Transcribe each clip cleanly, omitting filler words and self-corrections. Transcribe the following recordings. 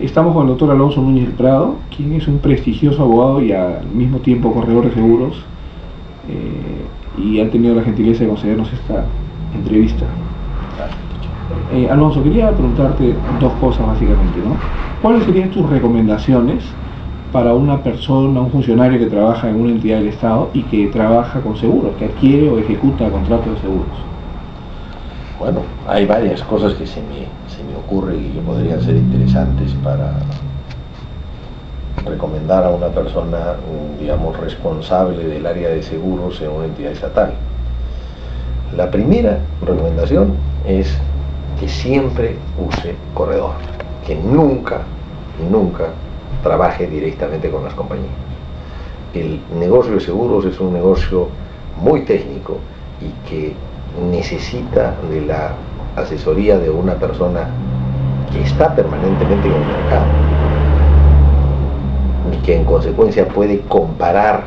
Estamos con el doctor Alonso Núñez Prado, quien es un prestigioso abogado y al mismo tiempo corredor de seguros, y ha tenido la gentileza de concedernos esta entrevista. Alonso, quería preguntarte dos cosas básicamente, ¿no? ¿Cuáles serían tus recomendaciones para una persona, un funcionario que trabaja en una entidad del Estado y que trabaja con seguros, que adquiere o ejecuta contratos de seguros? Bueno, hay varias cosas que se me ocurren y que podrían ser interesantes para recomendar a una persona, digamos, responsable del área de seguros en una entidad estatal. La primera recomendación es que siempre use corredor, que nunca trabaje directamente con las compañías. El negocio de seguros es un negocio muy técnico y que necesita de la asesoría de una persona que está permanentemente en el mercado y que en consecuencia puede comparar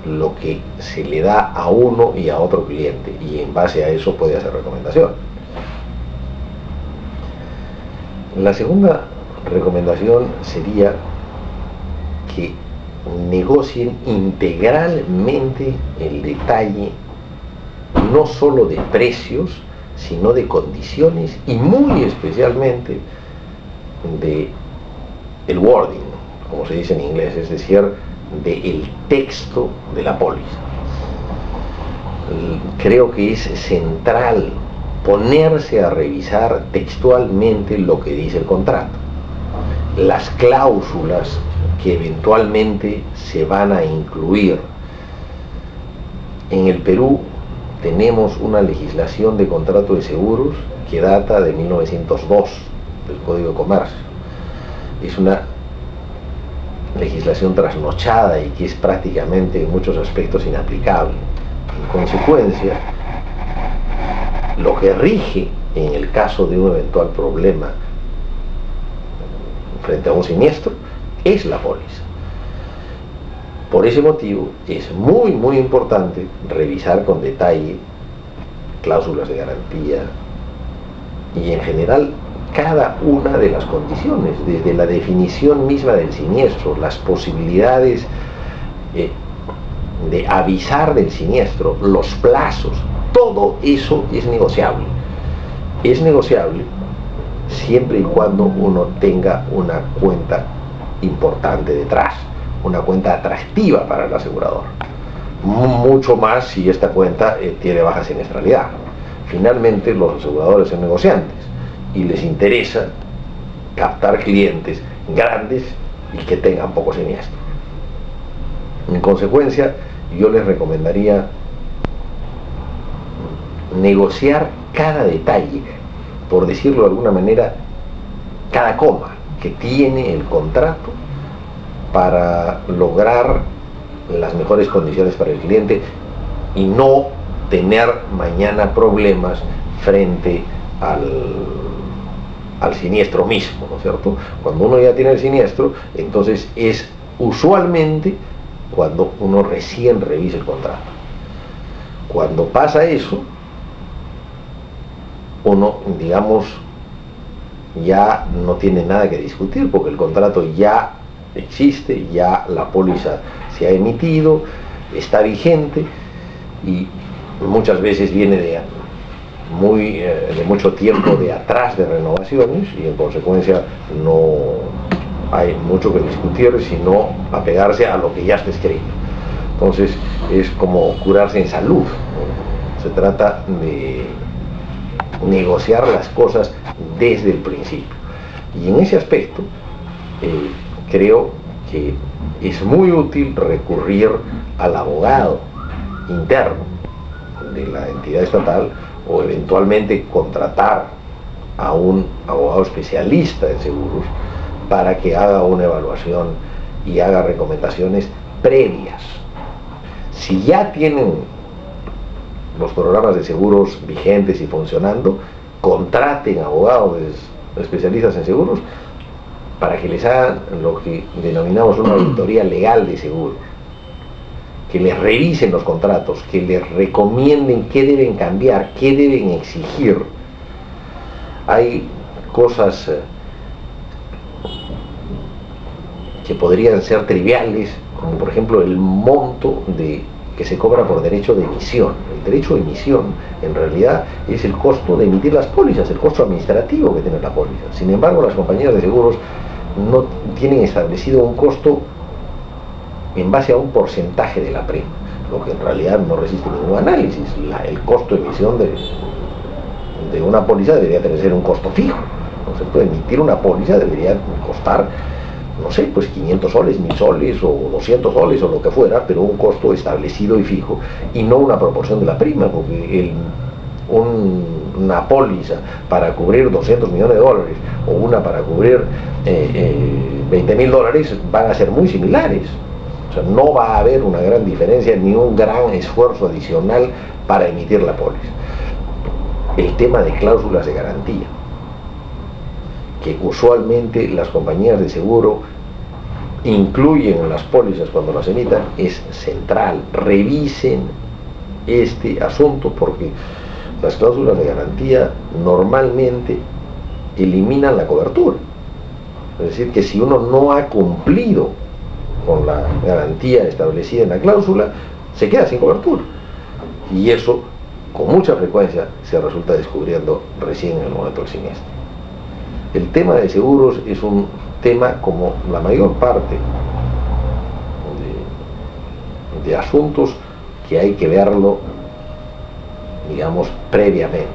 lo que se le da a uno y a otro cliente, y en base a eso puede hacer recomendación. La segunda recomendación sería que negocien integralmente el detalle, no solo de precios, sino de condiciones y muy especialmente de el wording, como se dice en inglés, es decir, del texto de la póliza. Creo que es central ponerse a revisar textualmente lo que dice el contrato, las cláusulas que eventualmente se van a incluir. En el Perú tenemos una legislación de contrato de seguros que data de 1902, del Código de Comercio. Es una legislación trasnochada y que es prácticamente en muchos aspectos inaplicable. En consecuencia, lo que rige en el caso de un eventual problema frente a un siniestro es la póliza. Por ese motivo es muy importante revisar con detalle cláusulas de garantía y en general cada una de las condiciones, desde la definición misma del siniestro, las posibilidades de avisar del siniestro, los plazos, todo eso es negociable. Es negociable siempre y cuando uno tenga una cuenta importante detrás, una cuenta atractiva para el asegurador. Mucho más si esta cuenta tiene baja siniestralidad. Finalmente, los aseguradores son negociantes y les interesa captar clientes grandes y que tengan poco siniestro. En consecuencia, yo les recomendaría negociar cada detalle, por decirlo de alguna manera, cada coma que tiene el contrato para lograr las mejores condiciones para el cliente y no tener mañana problemas frente al siniestro mismo, ¿no es cierto? Cuando uno ya tiene el siniestro, entonces es usualmente cuando uno recién revisa el contrato. Cuando pasa eso, uno, digamos, ya no tiene nada que discutir porque el contrato ya existe, ya la póliza se ha emitido, está vigente y muchas veces viene de mucho tiempo de atrás de renovaciones y en consecuencia no hay mucho que discutir, sino apegarse a lo que ya está escrito. Entonces es como curarse en salud, ¿no? Se trata de negociar las cosas desde el principio, y en ese aspecto creo que es muy útil recurrir al abogado interno de la entidad estatal o eventualmente contratar a un abogado especialista en seguros para que haga una evaluación y haga recomendaciones previas. Si ya tienen los programas de seguros vigentes y funcionando, contraten abogados especialistas en seguros para que les hagan lo que denominamos una auditoría legal de seguros, que les revisen los contratos, que les recomienden qué deben cambiar, qué deben exigir. Hay cosas que podrían ser triviales, como por ejemplo el monto que se cobra por derecho de emisión. El derecho de emisión en realidad es el costo de emitir las pólizas, el costo administrativo que tiene la póliza. Sin embargo, las compañías de seguros no tienen establecido un costo en base a un porcentaje de la prima, lo que en realidad no resiste ningún análisis. El costo de emisión de una póliza debería tener ser un costo fijo. No se puede emitir una póliza, debería costar, no sé, pues 500 soles, 1000 soles o 200 soles o lo que fuera, pero un costo establecido y fijo, y no una proporción de la prima, porque una póliza para cubrir 200 millones de dólares o una para cubrir 20.000 dólares van a ser muy similares. O sea, no va a haber una gran diferencia ni un gran esfuerzo adicional para emitir la póliza. El tema de cláusulas de garantía, que usualmente las compañías de seguro incluyen en las pólizas cuando las emitan, es central. Revisen este asunto, porque las cláusulas de garantía normalmente eliminan la cobertura. Es decir, que si uno no ha cumplido con la garantía establecida en la cláusula, se queda sin cobertura. Y eso, con mucha frecuencia, se resulta descubriendo recién en el momento del siniestro. El tema de seguros es un tema, como la mayor parte de asuntos, que hay que verlo, digamos, previamente,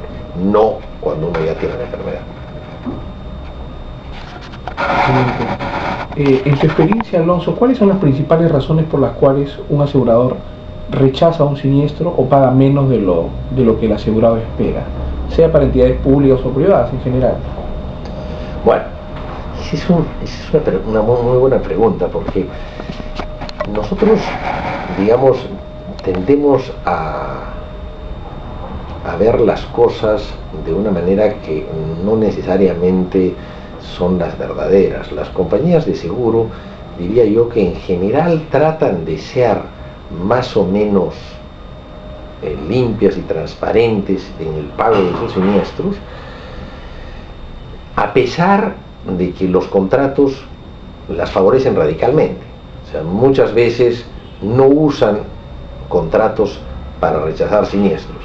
no cuando uno ya tiene la enfermedad. En tu experiencia, Alonso, ¿cuáles son las principales razones por las cuales un asegurador rechaza un siniestro o paga menos de lo que el asegurado espera, sea para entidades públicas o privadas en general? Bueno, es una muy buena pregunta, porque nosotros, digamos, tendemos a ver las cosas de una manera que no necesariamente son las verdaderas. Las compañías de seguro, diría yo, que en general tratan de ser más o menos limpias y transparentes en el pago de sus siniestros, a pesar de que los contratos las favorecen radicalmente. O sea, muchas veces no usan contratos para rechazar siniestros.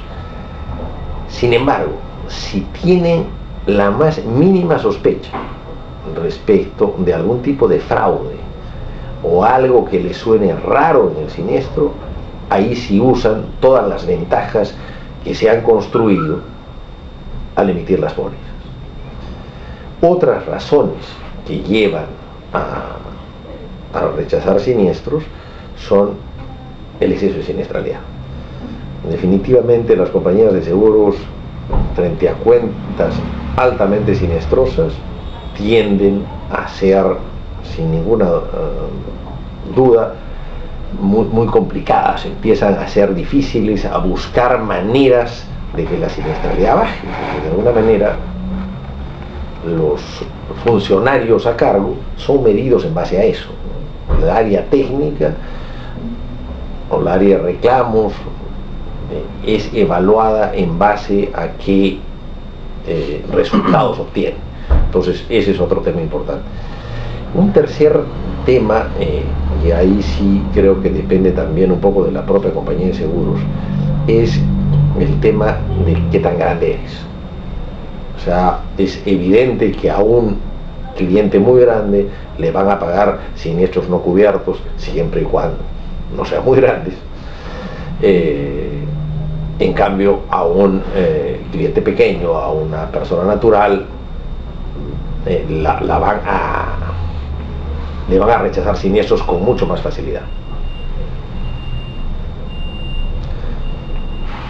Sin embargo, si tienen la más mínima sospecha respecto de algún tipo de fraude o algo que les suene raro en el siniestro, ahí sí usan todas las ventajas que se han construido al emitir las pólizas. Otras razones que llevan a rechazar siniestros son el exceso de siniestralidad. Definitivamente las compañías de seguros, frente a cuentas altamente siniestrosas, tienden a ser, sin ninguna duda, muy complicadas. Empiezan a ser difíciles, a buscar maneras de que la siniestralidad baje, porque de alguna manera los funcionarios a cargo son medidos en base a eso. El área técnica o el área de reclamos es evaluada en base a qué resultados obtiene. Entonces ese es otro tema importante. Un tercer tema, y ahí sí creo que depende también un poco de la propia compañía de seguros, es el tema de qué tan grande eres. O sea, es evidente que a un cliente muy grande le van a pagar siniestros no cubiertos, siempre y cuando no sean muy grandes. En cambio, a un cliente pequeño, a una persona natural, le van a rechazar siniestros con mucho más facilidad.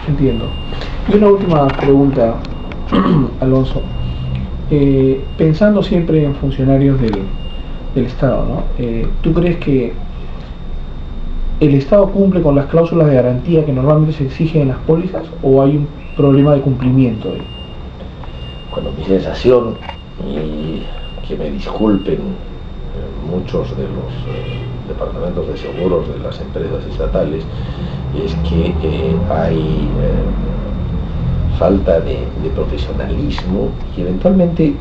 Entiendo. Y una última pregunta, Alonso. Pensando siempre en funcionarios del Estado, ¿no? ¿Tú crees que el Estado cumple con las cláusulas de garantía que normalmente se exigen en las pólizas, o hay un problema de cumplimiento ahí? Bueno, mi sensación, y que me disculpen muchos de los departamentos de seguros de las empresas estatales, es que hay falta de profesionalismo y eventualmente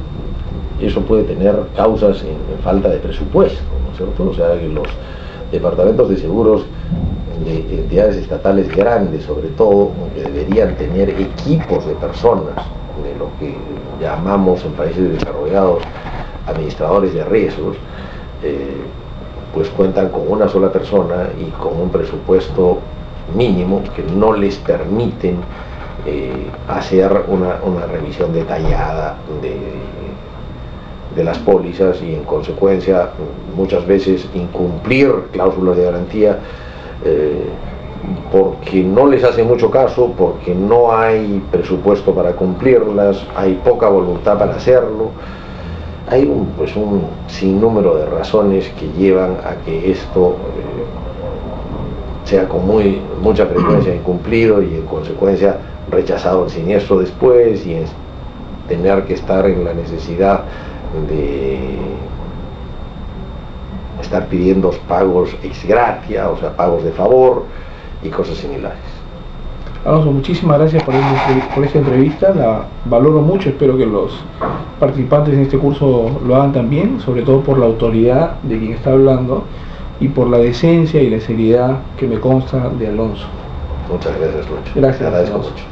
eso puede tener causas en falta de presupuesto, ¿no es cierto? O sea, que los departamentos de seguros de entidades estatales grandes, sobre todo, que deberían tener equipos de personas, de lo que llamamos en países desarrollados administradores de riesgos, pues cuentan con una sola persona y con un presupuesto mínimo que no les permiten hacer una revisión detallada de las pólizas y en consecuencia muchas veces incumplir cláusulas de garantía porque no les hace mucho caso, porque no hay presupuesto para cumplirlas, hay poca voluntad para hacerlo. Hay un sinnúmero de razones que llevan a que esto sea con mucha frecuencia incumplido y en consecuencia rechazado el siniestro después y tener que estar en la necesidad de estar pidiendo pagos ex gratia, o sea, pagos de favor y cosas similares. Alonso, muchísimas gracias por esta entrevista, la valoro mucho, espero que los participantes en este curso lo hagan también, sobre todo por la autoridad de quien está hablando y por la decencia y la seriedad que me consta de Alonso. Muchas gracias, Lucho. Gracias. Te agradezco mucho.